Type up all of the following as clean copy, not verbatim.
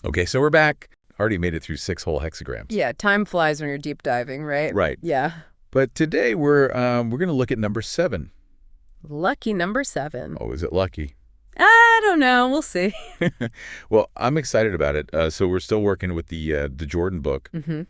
Okay, so we're back. Already made it through 6 whole hexagrams. Yeah, time flies when you're deep diving, right? Right. Yeah. But today we're going to look at number 7. Lucky number 7. Oh, is it lucky? I don't know. We'll see. Well, I'm excited about it. So we're still working with the Jordan book, Mm-hmm.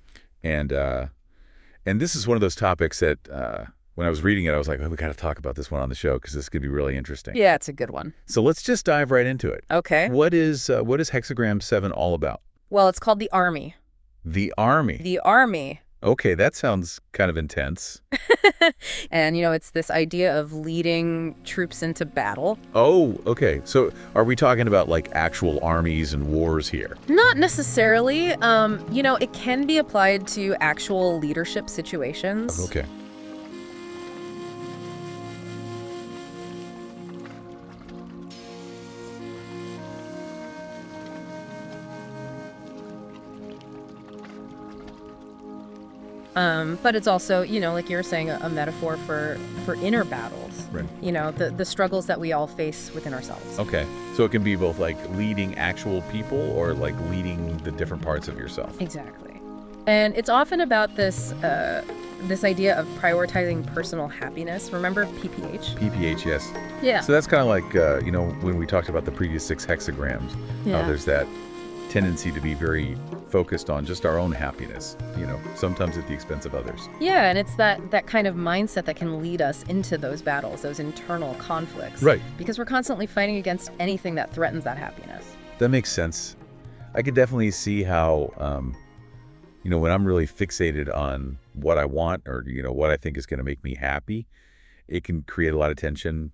and this is one of those topics that when I was reading it, I was like, oh, we got to talk about this one on the show because this could be really interesting. Yeah, it's a good one. So let's just dive right into it. Okay. What is Hexagram 7 all about? Well, it's called the Army. The Army. The Army. Okay, that sounds kind of intense. And, it's this idea of leading troops into battle. Oh, okay. So are we talking about like actual armies and wars here? Not necessarily. It can be applied to actual leadership situations. Okay. But it's also, like you were saying, a metaphor for inner battles. Right. The struggles that we all face within ourselves. Okay. So it can be both like leading actual people or like leading the different parts of yourself. Exactly. And it's often about this idea of prioritizing personal happiness. Remember PPH? PPH, yes. Yeah. So that's kind of like, when we talked about the previous 6 hexagrams, Yeah. there's that tendency to be very focused on just our own happiness, sometimes at the expense of others. Yeah, and it's that kind of mindset that can lead us into those battles, those internal conflicts. Right. Because we're constantly fighting against anything that threatens that happiness. That makes sense. I could definitely see how, when I'm really fixated on what I want or, what I think is going to make me happy, it can create a lot of tension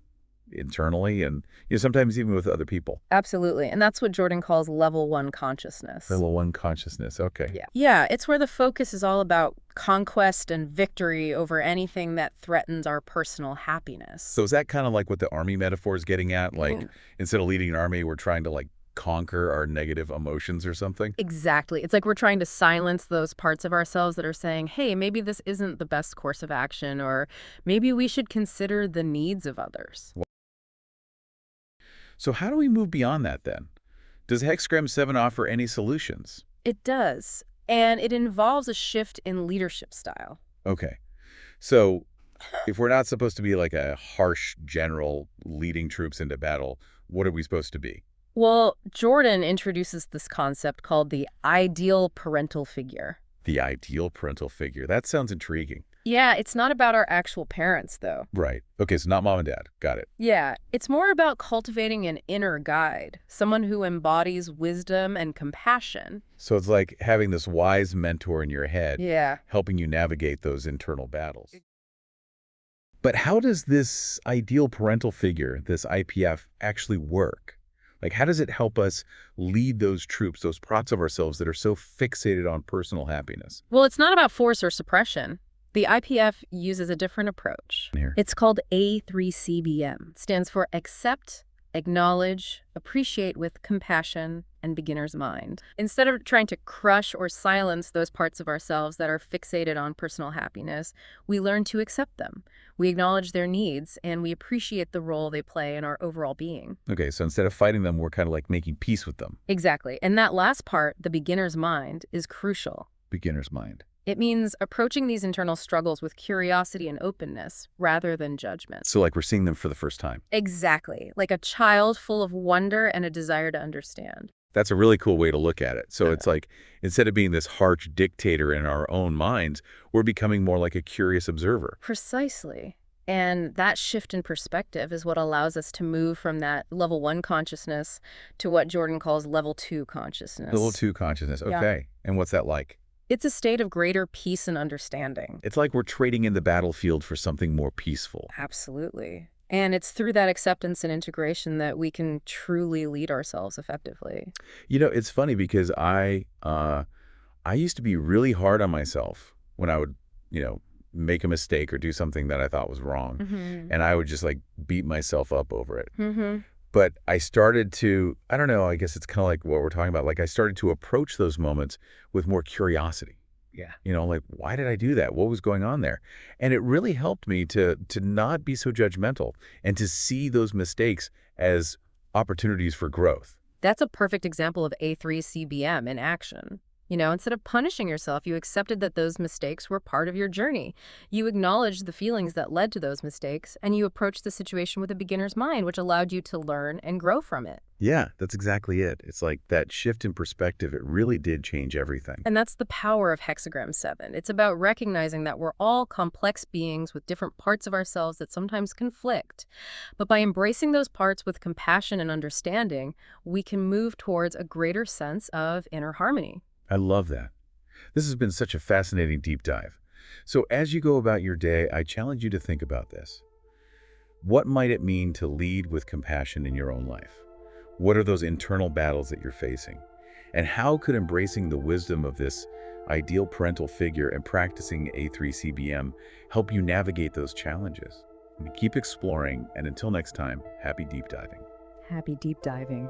internally and, sometimes even with other people. Absolutely. And that's what Jordan calls level 1 consciousness. Level 1 consciousness. Okay. Yeah. Yeah, it's where the focus is all about conquest and victory over anything that threatens our personal happiness. So is that kind of like what the army metaphor is getting at? Like, instead of leading an army, we're trying to like conquer our negative emotions or something? Exactly. It's like we're trying to silence those parts of ourselves that are saying, hey, maybe this isn't the best course of action, or maybe we should consider the needs of others. So how do we move beyond that then? Does Hexagram 7 offer any solutions? It does. And it involves a shift in leadership style. Okay. So if we're not supposed to be like a harsh general leading troops into battle, what are we supposed to be? Well, Jordan introduces this concept called the ideal parental figure. The ideal parental figure. That sounds intriguing. Yeah, it's not about our actual parents, though. Right. Okay, so not mom and dad. Got it. Yeah, it's more about cultivating an inner guide, someone who embodies wisdom and compassion. So it's like having this wise mentor in your head, Yeah. helping you navigate those internal battles. But how does this ideal parental figure, this IPF, actually work? Like, how does it help us lead those troops, those parts of ourselves that are so fixated on personal happiness? Well, it's not about force or suppression. The IPF uses a different approach. Here. It's called A3CBM. It stands for accept, acknowledge, appreciate with compassion, and beginner's mind. Instead of trying to crush or silence those parts of ourselves that are fixated on personal happiness, we learn to accept them. We acknowledge their needs, and we appreciate the role they play in our overall being. Okay, so instead of fighting them, we're kind of like making peace with them. Exactly. And that last part, the beginner's mind, is crucial. Beginner's mind. It means approaching these internal struggles with curiosity and openness rather than judgment. So like we're seeing them for the first time. Exactly. Like a child full of wonder and a desire to understand. That's a really cool way to look at it. So it's like, instead of being this harsh dictator in our own minds, we're becoming more like a curious observer. Precisely. And that shift in perspective is what allows us to move from that level 1 consciousness to what Jordan calls level 2 consciousness. Level 2 consciousness. Okay. Yeah. And what's that like? It's a state of greater peace and understanding. It's like we're trading in the battlefield for something more peaceful. Absolutely. And it's through that acceptance and integration that we can truly lead ourselves effectively. It's funny because I used to be really hard on myself when I would, make a mistake or do something that I thought was wrong. Mm-hmm. And I would just like beat myself up over it. Mm-hmm. But I started to, I don't know, I guess it's kind of like what we're talking about. Like I started to approach those moments with more curiosity. Yeah. Like, why did I do that? What was going on there? And it really helped me to not be so judgmental and to see those mistakes as opportunities for growth. That's a perfect example of A3CBM in action. Instead of punishing yourself, you accepted that those mistakes were part of your journey. You acknowledged the feelings that led to those mistakes, and you approached the situation with a beginner's mind, which allowed you to learn and grow from it. Yeah, that's exactly it. It's like that shift in perspective, it really did change everything. And that's the power of Hexagram 7. It's about recognizing that we're all complex beings with different parts of ourselves that sometimes conflict. But by embracing those parts with compassion and understanding, we can move towards a greater sense of inner harmony. I love that. This has been such a fascinating deep dive. So as you go about your day, I challenge you to think about this. What might it mean to lead with compassion in your own life? What are those internal battles that you're facing? And how could embracing the wisdom of this ideal parental figure and practicing A3CBM help you navigate those challenges? Keep exploring, and until next time, happy deep diving. Happy deep diving.